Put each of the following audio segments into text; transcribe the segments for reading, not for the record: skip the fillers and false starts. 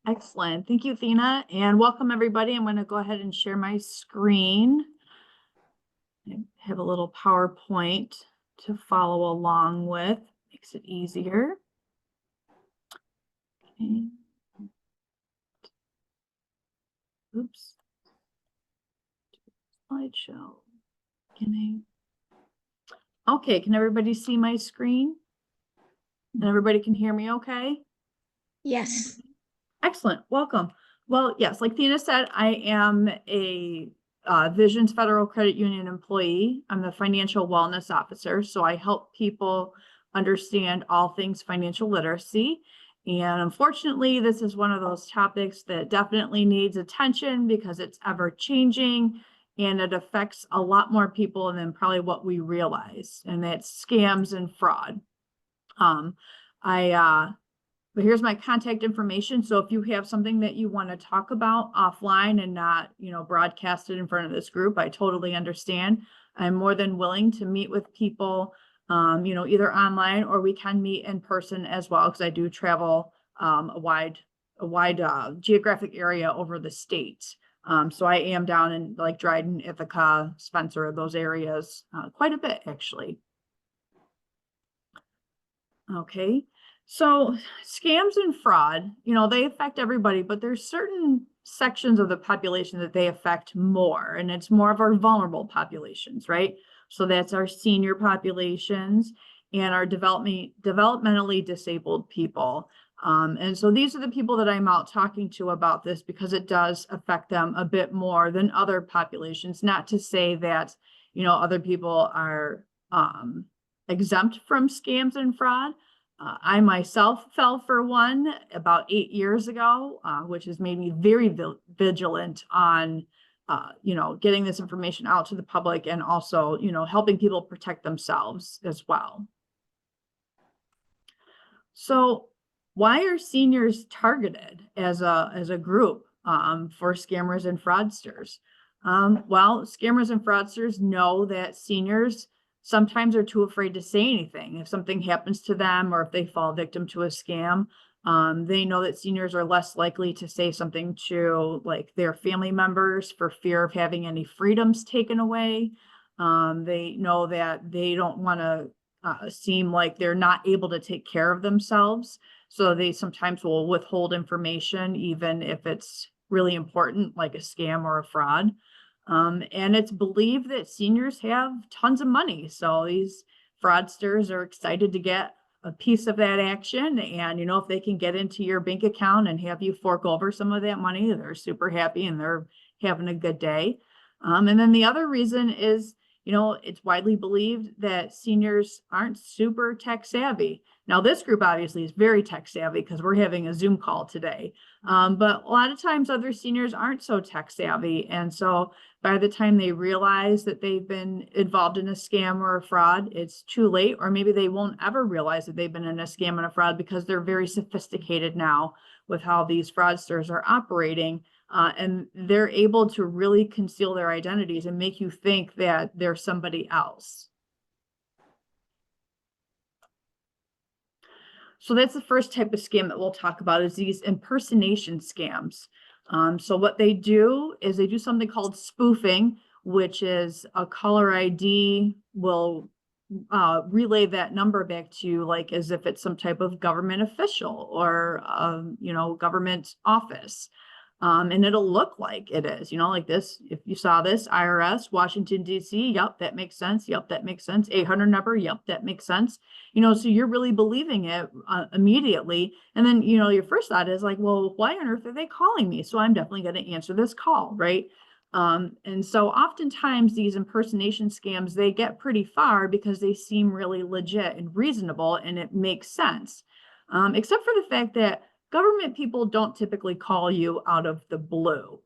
Excellent. Thank you, Athena, and welcome everybody. I'm going to go ahead and share my screen. I have a little PowerPoint to follow along with. Makes it easier. Okay. Oops. Slideshow. Beginning. Okay, can everybody see my screen? And everybody can hear me okay? Yes. Excellent. Welcome. Well, yes, like Tina said, I am a Visions Federal Credit Union employee. I'm the financial wellness officer, so I help people understand all things financial literacy. And unfortunately, this is one of those topics that definitely needs attention because it's ever changing and it affects a lot more people than probably what we realize, and that's scams and fraud. But here's my contact information. So if you have something that you want to talk about offline and not, broadcast it in front of this group, I totally understand. I'm more than willing to meet with people, either online or we can meet in person as well, because I do travel a wide geographic area over the state. So I am down in like Dryden, Ithaca, Spencer, those areas quite a bit actually. Okay. So scams and fraud, they affect everybody, but there's certain sections of the population that they affect more, and it's more of our vulnerable populations, right? So that's our senior populations and our developmentally disabled people. And so these are the people that I'm out talking to about this because it does affect them a bit more than other populations. Not to say that, other people are exempt from scams and fraud. I myself fell for one about 8 years ago, which has made me very vigilant on, getting this information out to the public and also, helping people protect themselves as well. So why are seniors targeted as a group for scammers and fraudsters? Well, scammers and fraudsters know that seniors sometimes are too afraid to say anything. If something happens to them or if they fall victim to a scam, they know that seniors are less likely to say something to like their family members for fear of having any freedoms taken away. They know that they don't want to seem like they're not able to take care of themselves. So they sometimes will withhold information, even if it's really important, like a scam or a fraud. And it's believed that seniors have tons of money. So these fraudsters are excited to get a piece of that action. And, if they can get into your bank account and have you fork over some of that money, they're super happy and they're having a good day. And then the other reason is, it's widely believed that seniors aren't super tech savvy. Now, this group obviously is very tech savvy because we're having a Zoom call today. But a lot of times other seniors aren't so tech savvy. And so by the time they realize that they've been involved in a scam or a fraud, it's too late, or maybe they won't ever realize that they've been in a scam and a fraud because they're very sophisticated now with how these fraudsters are operating. And they're able to really conceal their identities and make you think that they're somebody else. So that's the first type of scam that we'll talk about, is these impersonation scams. So what they do is they do something called spoofing, which is a caller ID will relay that number back to you, like as if it's some type of government official or, government office. And it'll look like it is, like this. If you saw this, IRS, Washington, D.C., yep, that makes sense. Yep, that makes sense. 800 number, yep, that makes sense. So you're really believing it immediately. And then, your first thought is like, well, why on earth are they calling me? So I'm definitely going to answer this call, right? And so oftentimes these impersonation scams, they get pretty far because they seem really legit and reasonable and it makes sense. Except for the fact that government people don't typically call you out of the blue.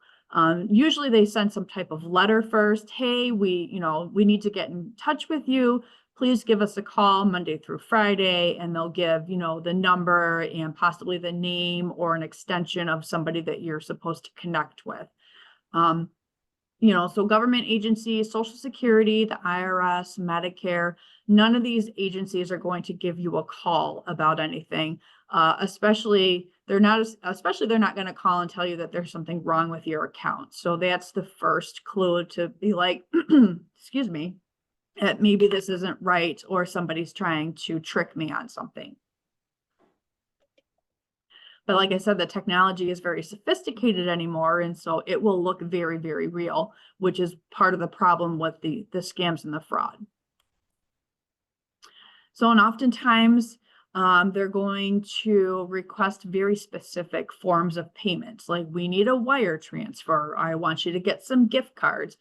Usually they send some type of letter first. Hey, we need to get in touch with you. Please give us a call Monday through Friday, and they'll give, the number and possibly the name or an extension of somebody that you're supposed to connect with. So government agencies, Social Security, the IRS, Medicare, none of these agencies are going to give you a call about anything, especially they're not, especially they're not going to call and tell you that there's something wrong with your account. So that's the first clue to be like, excuse me, that maybe this isn't right, or somebody's trying to trick me on something. But like I said, the technology is very sophisticated anymore, and so it will look very, very real, which is part of the problem with the scams and the fraud. So, and oftentimes they're going to request very specific forms of payments, like we need a wire transfer. I want you to get some gift cards.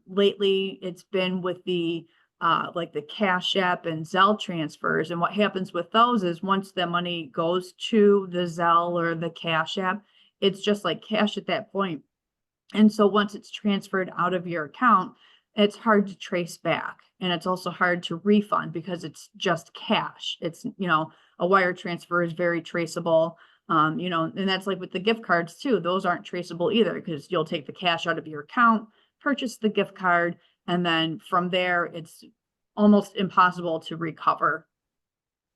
Lately, it's been with the like the Cash App and Zelle transfers. And what happens with those is once the money goes to the Zelle or the Cash App, it's just like cash at that point. And so once it's transferred out of your account, it's hard to trace back. And it's also hard to refund because it's just cash. It's, a wire transfer is very traceable. And that's like with the gift cards too. Those aren't traceable either, because you'll take the cash out of your account, purchase the gift card, and then from there, it's almost impossible to recover.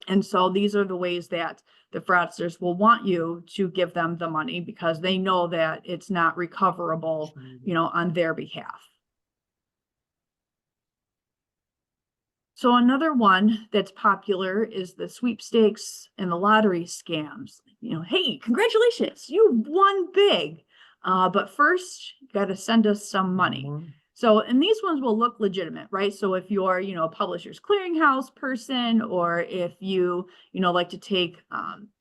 And so these are the ways that the fraudsters will want you to give them the money, because they know that it's not recoverable, on their behalf. So another one that's popular is the sweepstakes and the lottery scams. Hey, congratulations, you won big. But first, you got to send us some money. So, and these ones will look legitimate, right? So if you're, a Publishers Clearinghouse person, or if you, like to take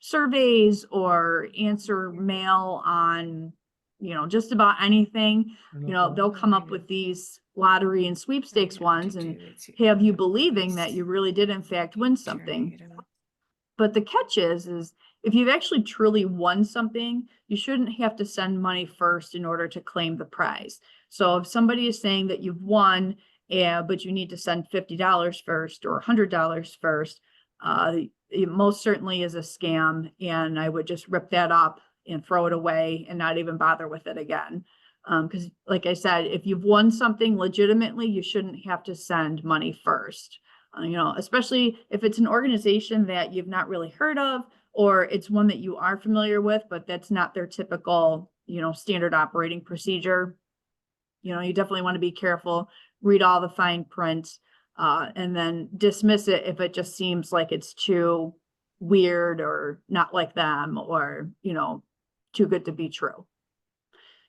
surveys or answer mail on, just about anything, they'll come up with these lottery and sweepstakes ones and have you believing that you really did in fact win something. But the catch is if you've actually truly won something, you shouldn't have to send money first in order to claim the prize. So if somebody is saying that you've won, but you need to send $50 first or $100 first, it most certainly is a scam. And I would just rip that up and throw it away and not even bother with it again. Because like I said, if you've won something legitimately, you shouldn't have to send money first. Especially if it's an organization that you've not really heard of, or it's one that you are familiar with, but that's not their typical, standard operating procedure. You definitely want to be careful, read all the fine print, and then dismiss it if it just seems like it's too weird or not like them, or, too good to be true.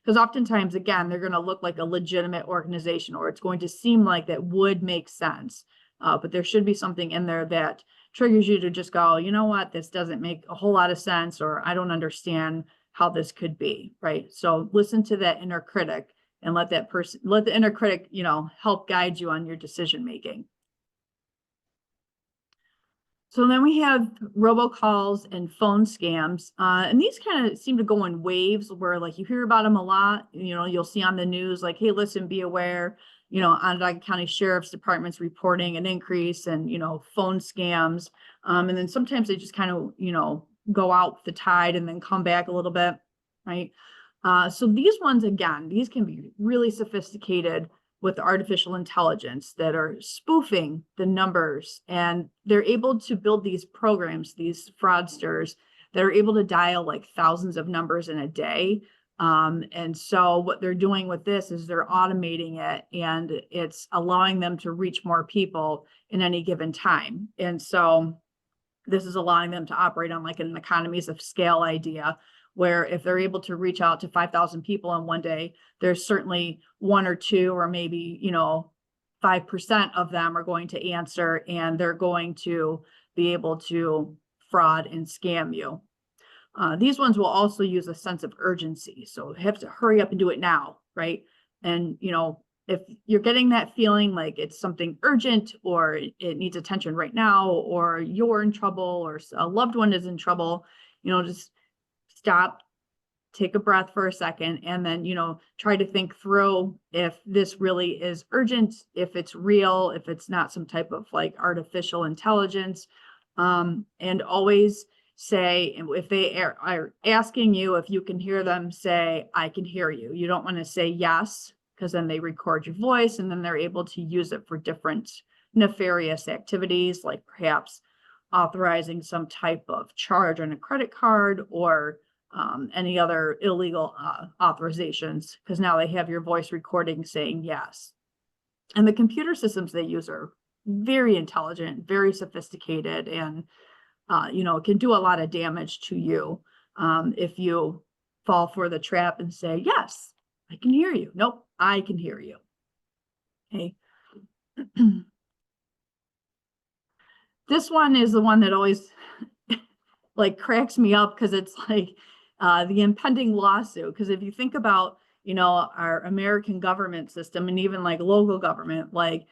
Because oftentimes, again, they're going to look like a legitimate organization, or it's going to seem like that would make sense. But there should be something in there that triggers you to just go, you know what, this doesn't make a whole lot of sense, or I don't understand how this could be, right? So listen to that inner critic and let the inner critic, help guide you on your decision making. So then we have robocalls and phone scams. And these kind of seem to go in waves where like you hear about them a lot. You'll see on the news, like, hey, listen, be aware, Onondaga County Sheriff's Department's reporting an increase in, phone scams. And then sometimes they just kind of, go out with the tide and then come back a little bit, right? So these ones, again, these can be really sophisticated with artificial intelligence that are spoofing the numbers, and they're able to build these programs, these fraudsters that are able to dial like thousands of numbers in a day. And so what they're doing with this is they're automating it, and it's allowing them to reach more people in any given time. And so this is allowing them to operate on like an economies of scale idea, where if they're able to reach out to 5,000 people in one day, there's certainly one or two, or maybe, 5% of them are going to answer, and they're going to be able to fraud and scam you. These ones will also use a sense of urgency. So you have to hurry up and do it now, right? And, if you're getting that feeling like it's something urgent, or it needs attention right now, or you're in trouble, or a loved one is in trouble, just stop, take a breath for a second, and then, try to think through if this really is urgent, if it's real, if it's not some type of like artificial intelligence. And always say, if they are asking you if you can hear them, say, I can hear you. You don't want to say yes, because then they record your voice, and then they're able to use it for different nefarious activities, like perhaps authorizing some type of charge on a credit card or any other illegal authorizations, because now they have your voice recording saying yes. And the computer systems they use are very intelligent, very sophisticated, and can do a lot of damage to you if you fall for the trap and say, yes, I can hear you. Nope, I can hear you. Okay. This one is the one that always like cracks me up, because it's like the impending lawsuit. Because if you think about, our American government system and even like local government, like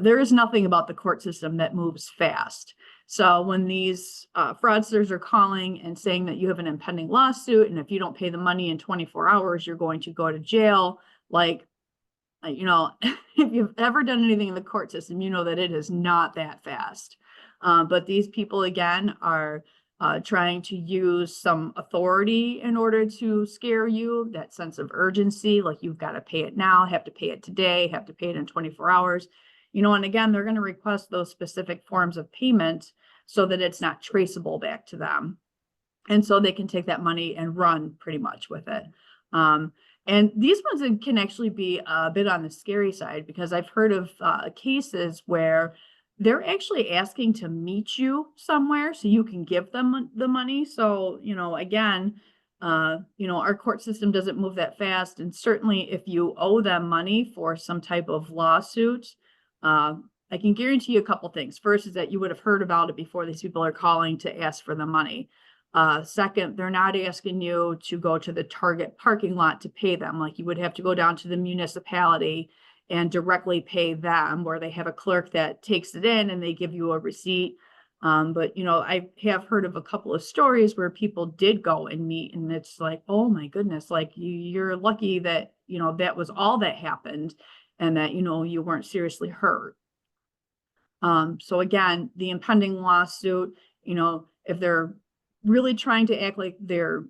there is nothing about the court system that moves fast. So when these fraudsters are calling and saying that you have an impending lawsuit, and if you don't pay the money in 24 hours, you're going to go to jail, like, if you've ever done anything in the court system, you know that it is not that fast. But these people, again, are trying to use some authority in order to scare you, that sense of urgency, like you've got to pay it now, have to pay it today, have to pay it in 24 hours. And again, they're going to request those specific forms of payment so that it's not traceable back to them. And so they can take that money and run pretty much with it. And these ones can actually be a bit on the scary side, because I've heard of cases where they're actually asking to meet you somewhere so you can give them the money. So, again, our court system doesn't move that fast. And certainly if you owe them money for some type of lawsuit, I can guarantee you a couple things. First is that you would have heard about it before these people are calling to ask for the money. Second, they're not asking you to go to the Target parking lot to pay them. Like, you would have to go down to the municipality and directly pay them, where they have a clerk that takes it in and they give you a receipt. But I have heard of a couple of stories where people did go and meet, and it's like, oh my goodness, like you're lucky that, that was all that happened, and that, you weren't seriously hurt. So again, the impending lawsuit, if they're really trying to act like they're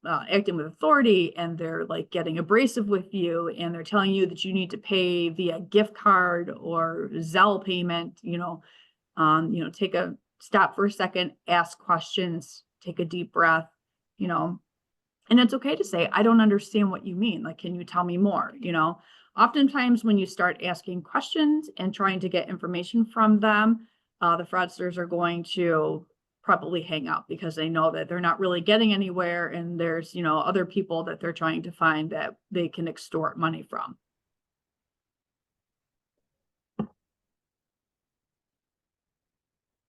acting with authority, and they're like getting abrasive with you, and they're telling you that you need to pay via gift card or Zelle payment, take a stop for a second, ask questions, take a deep breath, and it's okay to say, I don't understand what you mean. Like, can you tell me more? Oftentimes when you start asking questions and trying to get information from them, the fraudsters are going to probably hang up, because they know that they're not really getting anywhere, and there's, other people that they're trying to find that they can extort money from.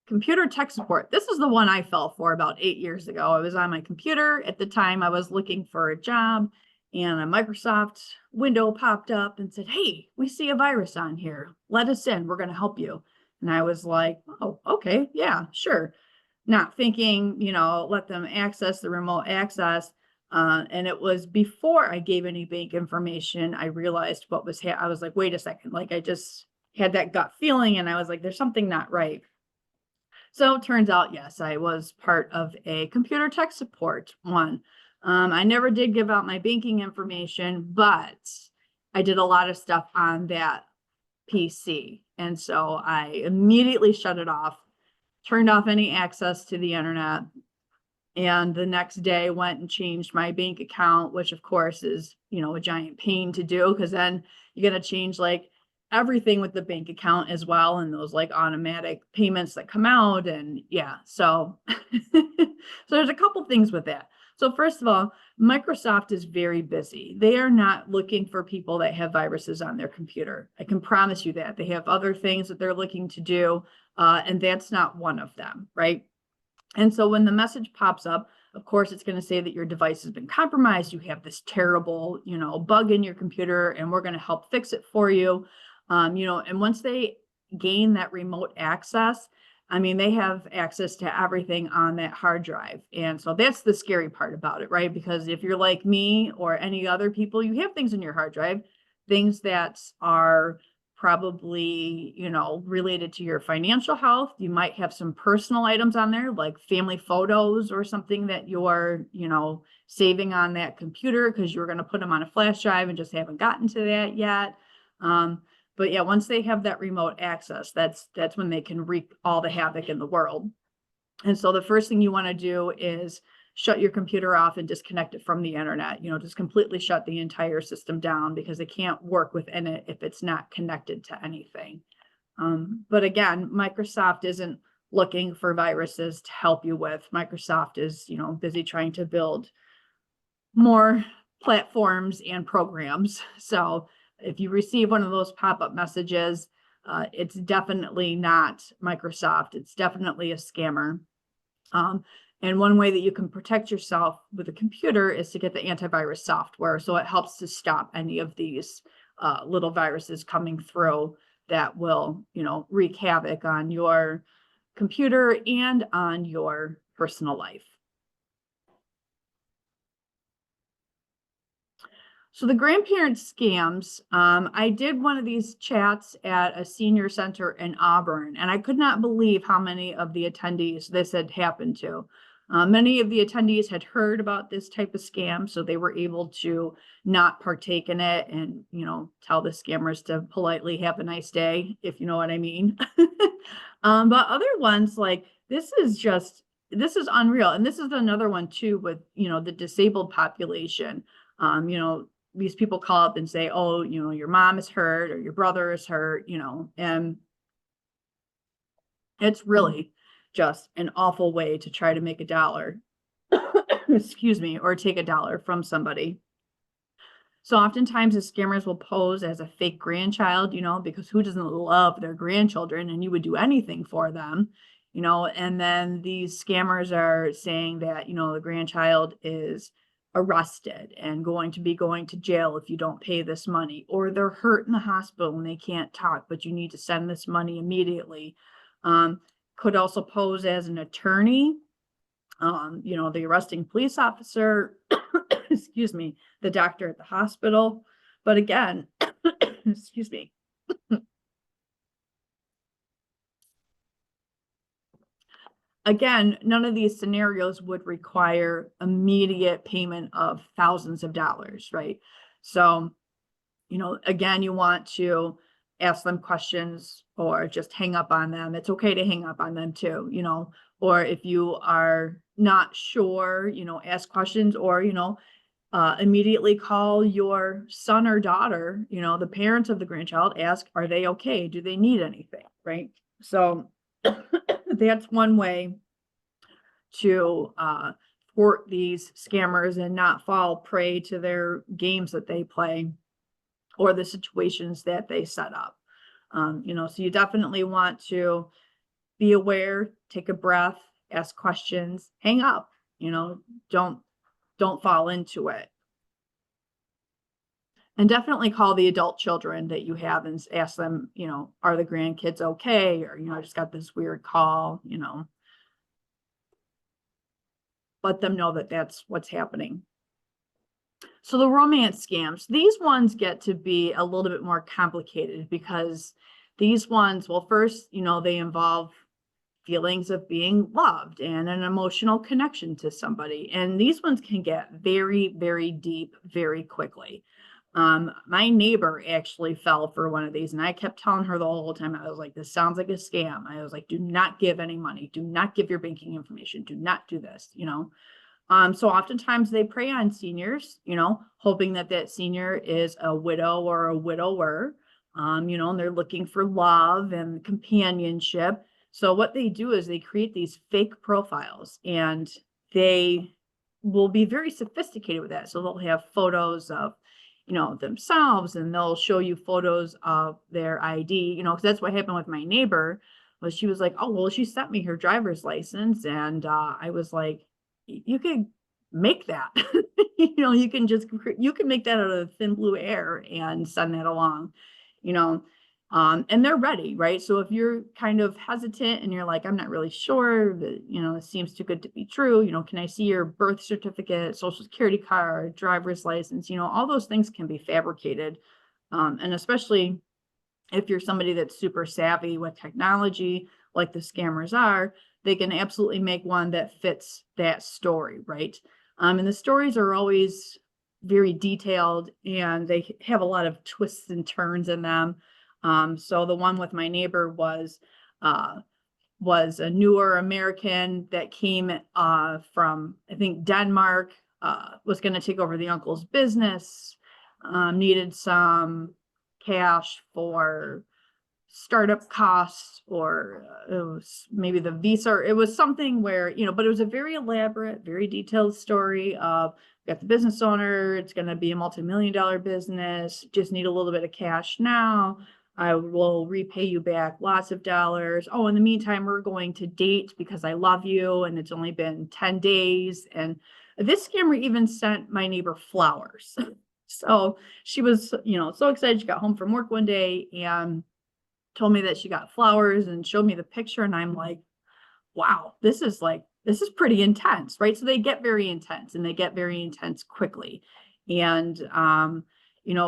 Computer tech support. This is the one I fell for about 8 years ago. I was on my computer. At the time, I was looking for a job, and a Microsoft window popped up and said, hey, we see a virus on here. Let us in. We're going to help you. And I was like, oh, okay, yeah, sure. Not thinking, let them access the remote access. And it was before I gave any bank information, I realized what was, I was like, wait a second, like I just had that gut feeling, and I was like, there's something not right. So it turns out, yes, I was part of a computer tech support one. I never did give out my banking information, but I did a lot of stuff on that PC. And so I immediately shut it off, turned off any access to the internet, and the next day went and changed my bank account, which of course is, a giant pain to do, because then you got to change like everything with the bank account as well, and those like automatic payments that come out. And yeah, so so there's a couple things with that. So first of all, Microsoft is very busy. They are not looking for people that have viruses on their computer. I can promise you that. They have other things that they're looking to do, and that's not one of them, right? And so when the message pops up, of course, it's going to say that your device has been compromised. You have this terrible, bug in your computer, and we're going to help fix it for you. And once they gain that remote access, I mean, they have access to everything on that hard drive. And so that's the scary part about it, right? Because if you're like me or any other people, you have things in your hard drive, things that are probably, related to your financial health. You might have some personal items on there, like family photos or something that you're, saving on that computer because you're going to put them on a flash drive and just haven't gotten to that yet. But yeah, once they have that remote access, that's when they can wreak all the havoc in the world. And so the first thing you want to do is shut your computer off and disconnect it from the internet, just completely shut the entire system down, because it can't work within it if it's not connected to anything. But again, Microsoft isn't looking for viruses to help you with. Microsoft is, busy trying to build more platforms and programs. So if you receive one of those pop-up messages, it's definitely not Microsoft. It's definitely a scammer. And one way that you can protect yourself with a computer is to get the antivirus software. So it helps to stop any of these little viruses coming through that will, wreak havoc on your computer and on your personal life. So the grandparent scams, I did one of these chats at a senior center in Auburn, and I could not believe how many of the attendees this had happened to. Many of the attendees had heard about this type of scam, so they were able to not partake in it and, tell the scammers to politely have a nice day, if you know what I mean. But other ones, like, this is unreal. And this is another one too with, the disabled population. These people call up and say, oh, your mom is hurt or your brother is hurt, and it's really just an awful way to try to make a dollar, excuse me, or take a dollar from somebody. So oftentimes the scammers will pose as a fake grandchild, because who doesn't love their grandchildren, and you would do anything for them, and then these scammers are saying that, the grandchild is arrested and going to jail if you don't pay this money, or they're hurt in the hospital and they can't talk, but you need to send this money immediately. Could also pose as an attorney, the arresting police officer, excuse me, the doctor at the hospital. But again, excuse me. Again, none of these scenarios would require immediate payment of thousands of dollars, right? So, again, you want to ask them questions or just hang up on them. It's okay to hang up on them too, or if you are not sure, ask questions, or, immediately call your son or daughter, the parents of the grandchild, ask, are they okay? Do they need anything, right? So that's one way to thwart these scammers and not fall prey to their games that they play or the situations that they set up. So you definitely want to be aware, take a breath, ask questions, hang up, don't fall into it. And definitely call the adult children that you have and ask them, are the grandkids okay? Or, I just got this weird call, let them know that that's what's happening. So the romance scams, these ones get to be a little bit more complicated, because these ones, well, first, they involve feelings of being loved and an emotional connection to somebody. And these ones can get very, very deep very quickly. My neighbor actually fell for one of these, and I kept telling her the whole time, I was like, this sounds like a scam. I was like, do not give any money. Do not give your banking information. Do not do this, So oftentimes they prey on seniors, hoping that senior is a widow or a widower, and they're looking for love and companionship. So what they do is they create these fake profiles, and they will be very sophisticated with that. So they'll have photos of, themselves, and they'll show you photos of their ID, because that's what happened with my neighbor. Was she was like, oh, well, she sent me her driver's license. And I was like, you could make that, you can make that out of thin blue air and send that along, and they're ready, right? So if you're kind of hesitant and you're like, I'm not really sure that, it seems too good to be true, can I see your birth certificate, social security card, driver's license, all those things can be fabricated. And especially if you're somebody that's super savvy with technology, like the scammers are, they can absolutely make one that fits that story, right? And the stories are always very detailed, and they have a lot of twists and turns in them. So the one with my neighbor was was a newer American that came from, I think, Denmark, was going to take over the uncle's business, needed some cash for startup costs, or it was maybe the visa. It was something where, but it was a very elaborate, very detailed story of, got the business owner, it's going to be a multi-million-dollar business, just need a little bit of cash now. I will repay you back lots of dollars. Oh, in the meantime, we're going to date because I love you, and it's only been 10 days. And this scammer even sent my neighbor flowers. So she was, so excited. She got home from work one day and told me that she got flowers and showed me the picture. And I'm like, wow, this is pretty intense, right? So they get very intense, and they get very intense quickly. And,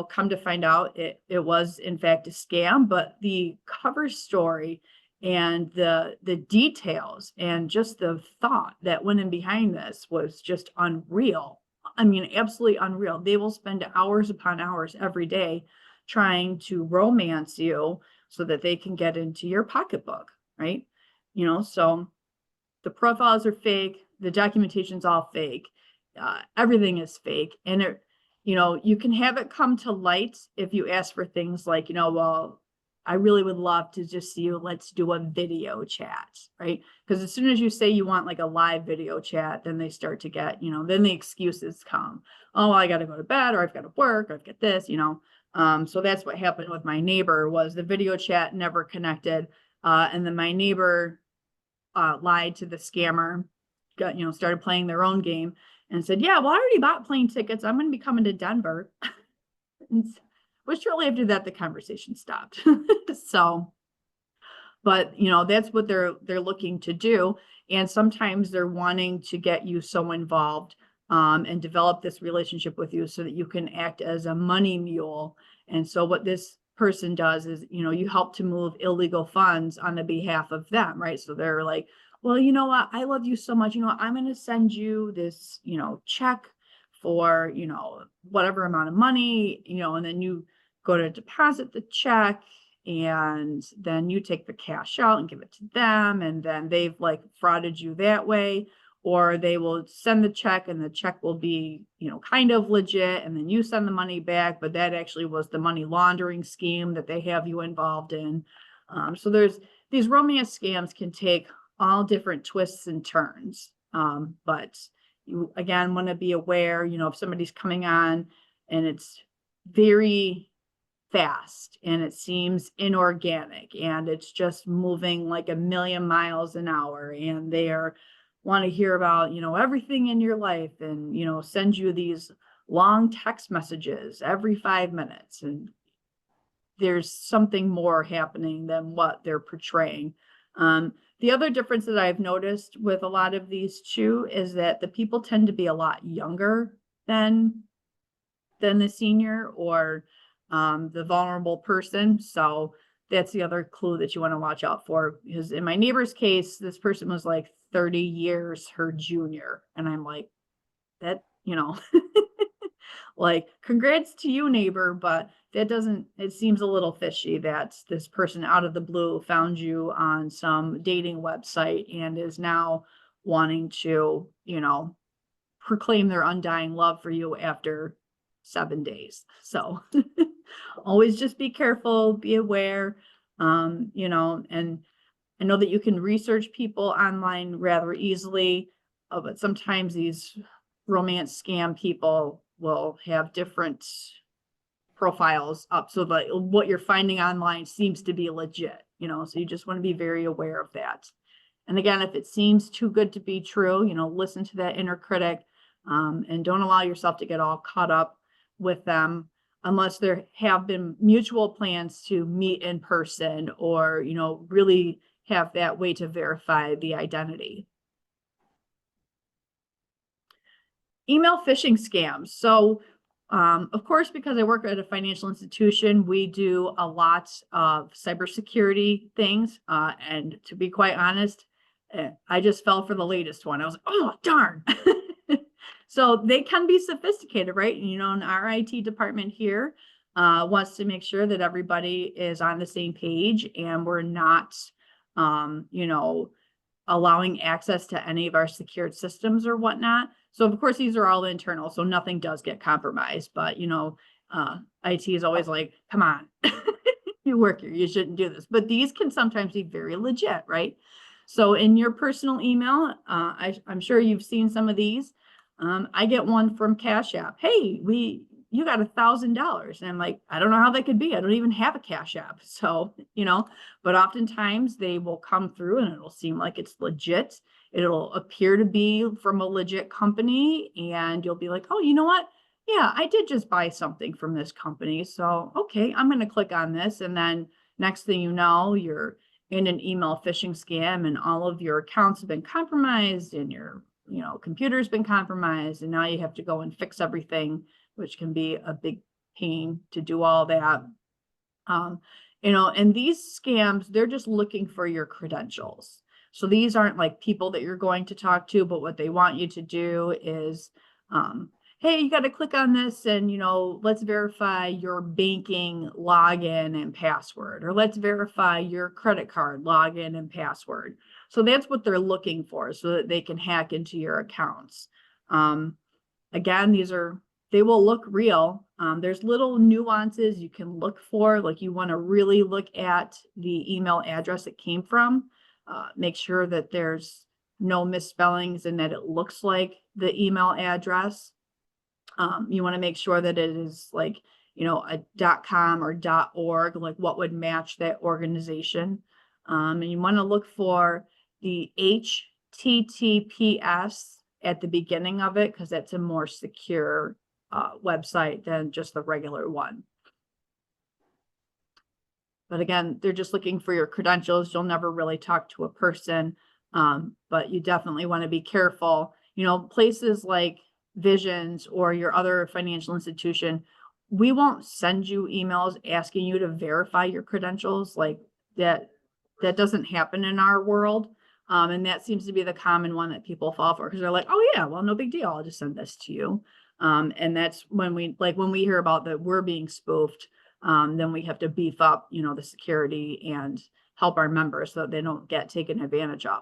come to find out it was in fact a scam, but the cover story and the details and just the thought that went in behind this was just unreal. I mean, absolutely unreal. They will spend hours upon hours every day trying to romance you so that they can get into your pocketbook, right? So the profiles are fake, the documentation's all fake, everything is fake. And you can have it come to light if you ask for things like, well, I really would love to just see you, let's do a video chat, right? Because as soon as you say you want like a live video chat, then they start to get, then the excuses come. Oh, I got to go to bed, or I've got to work, or I've got this, so that's what happened with my neighbor. Was the video chat never connected, and then my neighbor lied to the scammer, started playing their own game and said, yeah, well, I already bought plane tickets, I'm going to be coming to Denver. But shortly after that, the conversation stopped. So, but that's what they're looking to do. And sometimes they're wanting to get you so involved and develop this relationship with you so that you can act as a money mule. And so what this person does is, you help to move illegal funds on the behalf of them, right? So they're like, well, you know what? I love you so much. I'm going to send you this, check for, whatever amount of money, and then you go to deposit the check, and then you take the cash out and give it to them. And then they've like frauded you that way. Or they will send the check, and the check will be, kind of legit. And then you send the money back, but that actually was the money laundering scheme that they have you involved in. So there's these romance scams can take all different twists and turns. But you, again, want to be aware, if somebody's coming on and it's very fast and it seems inorganic and it's just moving like a million miles an hour, and they want to hear about, everything in your life, and, send you these long text messages every 5 minutes. And there's something more happening than what they're portraying. The other difference that I've noticed with a lot of these too is that the people tend to be a lot younger than the senior or the vulnerable person. So that's the other clue that you want to watch out for. Because in my neighbor's case, this person was like 30 years her junior. And I'm like, that, like, congrats to you, neighbor, but that doesn't, it seems a little fishy that this person out of the blue found you on some dating website and is now wanting to, proclaim their undying love for you after 7 days. So always just be careful, be aware, and I know that you can research people online rather easily, but sometimes these romance scam people will have different profiles up so that what you're finding online seems to be legit, so you just want to be very aware of that. And again, if it seems too good to be true, listen to that inner critic, and don't allow yourself to get all caught up with them unless there have been mutual plans to meet in person or, really have that way to verify the identity. Email phishing scams. So, of course, because I work at a financial institution, we do a lot of cybersecurity things. And to be quite honest, I just fell for the latest one. I was like, oh, darn. So they can be sophisticated, right? And our IT department here wants to make sure that everybody is on the same page and we're not you know, allowing access to any of our secured systems or whatnot. So of course, these are all internal, so nothing does get compromised, but IT is always like, come on, you work here, you shouldn't do this. But these can sometimes be very legit, right? So in your personal email, I'm sure you've seen some of these. I get one from Cash App. Hey, you got $1,000. And I'm like, I don't know how that could be. I don't even have a Cash App. So, but oftentimes they will come through and it'll seem like it's legit. It'll appear to be from a legit company, and you'll be like, oh, you know what? Yeah, I did just buy something from this company. So, okay, I'm going to click on this. And then next thing you know, you're in an email phishing scam and all of your accounts have been compromised and your, computer's been compromised. And now you have to go and fix everything, which can be a big pain to do all that. And these scams, they're just looking for your credentials. So these aren't like people that you're going to talk to, but what they want you to do is, hey, you got to click on this and, let's verify your banking login and password, or let's verify your credit card login and password. So that's what they're looking for so that they can hack into your accounts. Again, they will look real. There's little nuances you can look for, like you want to really look at the email address it came from. Make sure that there's no misspellings and that it looks like the email address. You want to make sure that it is like, a .com or .org, like what would match that organization. And you want to look for the HTTPS at the beginning of it, because that's a more secure website than just the regular one. But again, they're just looking for your credentials. You'll never really talk to a person, but you definitely want to be careful. Places like Visions or your other financial institution, we won't send you emails asking you to verify your credentials. Like that doesn't happen in our world. And that seems to be the common one that people fall for, because they're like, oh yeah, well, no big deal, I'll just send this to you. And that's when we hear about that we're being spoofed, then we have to beef up, the security and help our members so that they don't get taken advantage of.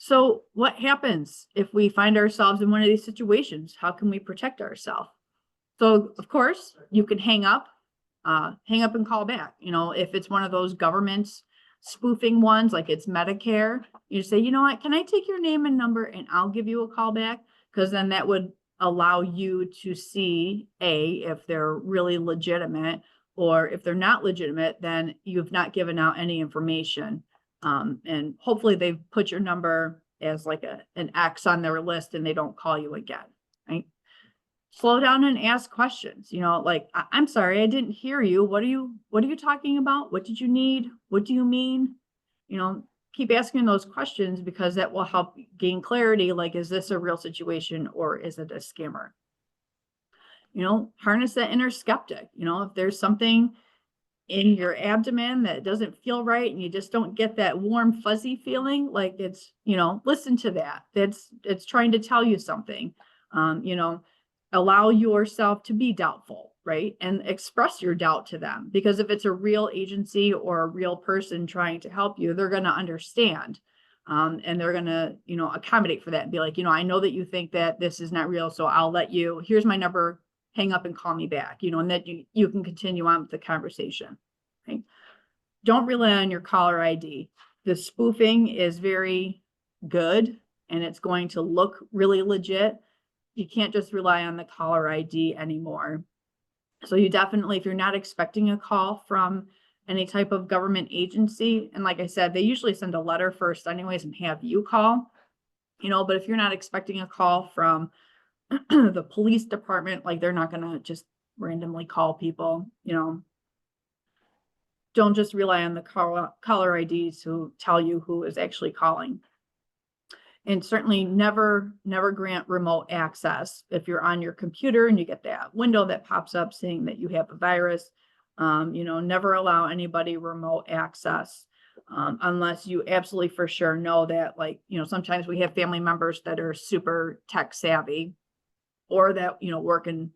So what happens if we find ourselves in one of these situations? How can we protect ourselves? So of course you can hang up and call back. If it's one of those government spoofing ones, like it's Medicare, you say, you know what, can I take your name and number and I'll give you a call back? Because then that would allow you to see if they're really legitimate, or if they're not legitimate, then you've not given out any information. And hopefully they've put your number as like an X on their list and they don't call you again, right? Slow down and ask questions, like, I'm sorry, I didn't hear you. What are you talking about? What did you need? What do you mean? Keep asking those questions, because that will help gain clarity. Like, is this a real situation or is it a scammer? Harness that inner skeptic. If there's something in your abdomen that doesn't feel right and you just don't get that warm, fuzzy feeling, like it's, listen to that. It's trying to tell you something. Allow yourself to be doubtful, right? And express your doubt to them, because if it's a real agency or a real person trying to help you, they're going to understand. And they're going to, accommodate for that and be like, I know that you think that this is not real, so I'll let you, here's my number, hang up and call me back, and that you can continue on with the conversation. Right? Don't rely on your caller ID. The spoofing is very good and it's going to look really legit. You can't just rely on the caller ID anymore. So you definitely, if you're not expecting a call from any type of government agency, and like I said, they usually send a letter first anyways and have you call, but if you're not expecting a call from the police department, like they're not going to just randomly call people, don't just rely on the caller IDs to tell you who is actually calling. And certainly never grant remote access. If you're on your computer and you get that window that pops up saying that you have a virus, never allow anybody remote access, unless you absolutely for sure know that, like, sometimes we have family members that are super tech savvy, or that, work in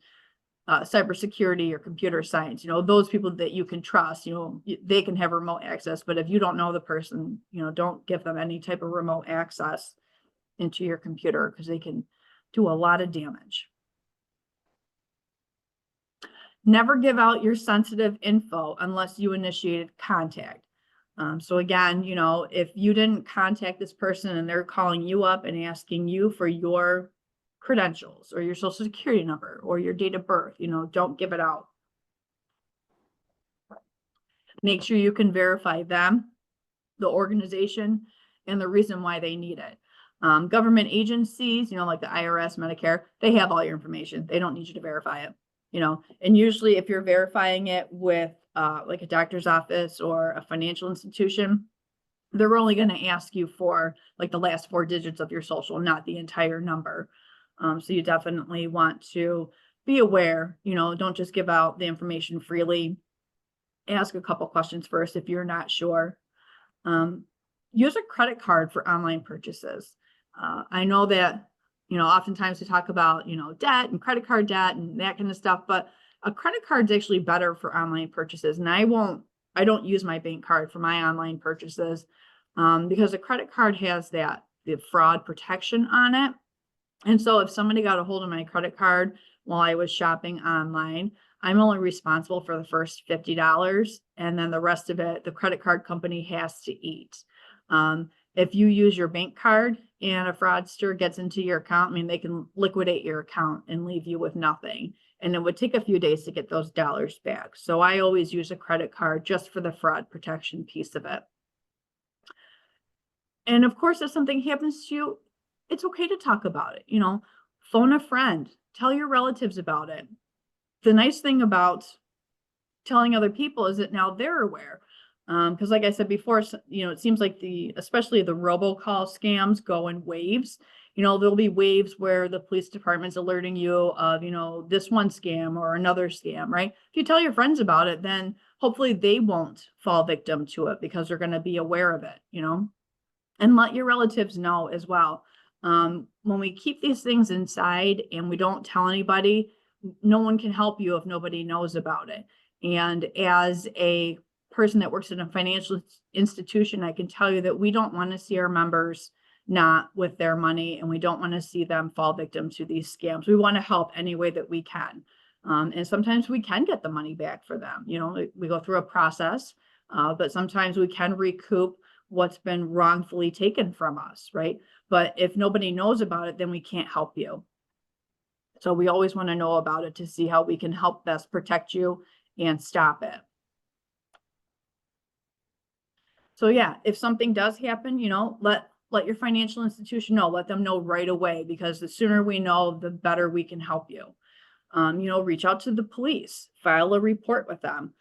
cybersecurity or computer science, those people that you can trust, they can have remote access, but if you don't know the person, don't give them any type of remote access into your computer because they can do a lot of damage. Never give out your sensitive info unless you initiated contact. So again, if you didn't contact this person and they're calling you up and asking you for your credentials or your social security number or your date of birth, don't give it out. Make sure you can verify them, the organization, and the reason why they need it. Government agencies, like the IRS, Medicare, they have all your information. They don't need you to verify it, and usually if you're verifying it with like a doctor's office or a financial institution, they're only going to ask you for like the last 4 digits of your social, not the entire number. So you definitely want to be aware, don't just give out the information freely. Ask a couple questions first if you're not sure. Use a credit card for online purchases. I know that, oftentimes we talk about, debt and credit card debt and that kind of stuff, but a credit card is actually better for online purchases. And I don't use my bank card for my online purchases because a credit card has the fraud protection on it. And so if somebody got a hold of my credit card while I was shopping online, I'm only responsible for the first $50, and then the rest of it, the credit card company has to eat. If you use your bank card and a fraudster gets into your account, they can liquidate your account and leave you with nothing. And it would take a few days to get those dollars back. So I always use a credit card just for the fraud protection piece of it. And of course, if something happens to you, it's okay to talk about it. Phone a friend, tell your relatives about it. The nice thing about telling other people is that now they're aware. Because like I said before, it seems like especially the robocall scams go in waves. There'll be waves where the police department's alerting you of, this one scam or another scam, right? If you tell your friends about it, then hopefully they won't fall victim to it because they're going to be aware of it, and let your relatives know as well. When we keep these things inside and we don't tell anybody, no one can help you if nobody knows about it. And as a person that works in a financial institution, I can tell you that we don't want to see our members not with their money, and we don't want to see them fall victim to these scams. We want to help any way that we can. And sometimes we can get the money back for them. We go through a process, but sometimes we can recoup what's been wrongfully taken from us, right? But if nobody knows about it, then we can't help you. So we always want to know about it to see how we can help best protect you and stop it. So yeah, if something does happen, let your financial institution know, let them know right away, because the sooner we know, the better we can help you. Reach out to the police, file a report with them,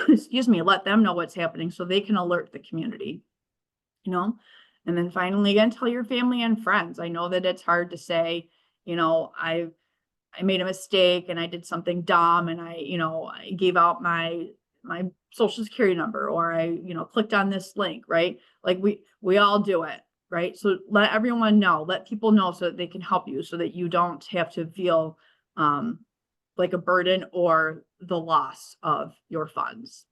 excuse me, let them know what's happening so they can alert the community, and then finally, again, tell your family and friends. I know that it's hard to say, I made a mistake and I did something dumb and I gave out my social security number, or I, clicked on this link, right? Like we all do it, right? So let everyone know, let people know so that they can help you, so that you don't have to feel like a burden or the loss of your funds.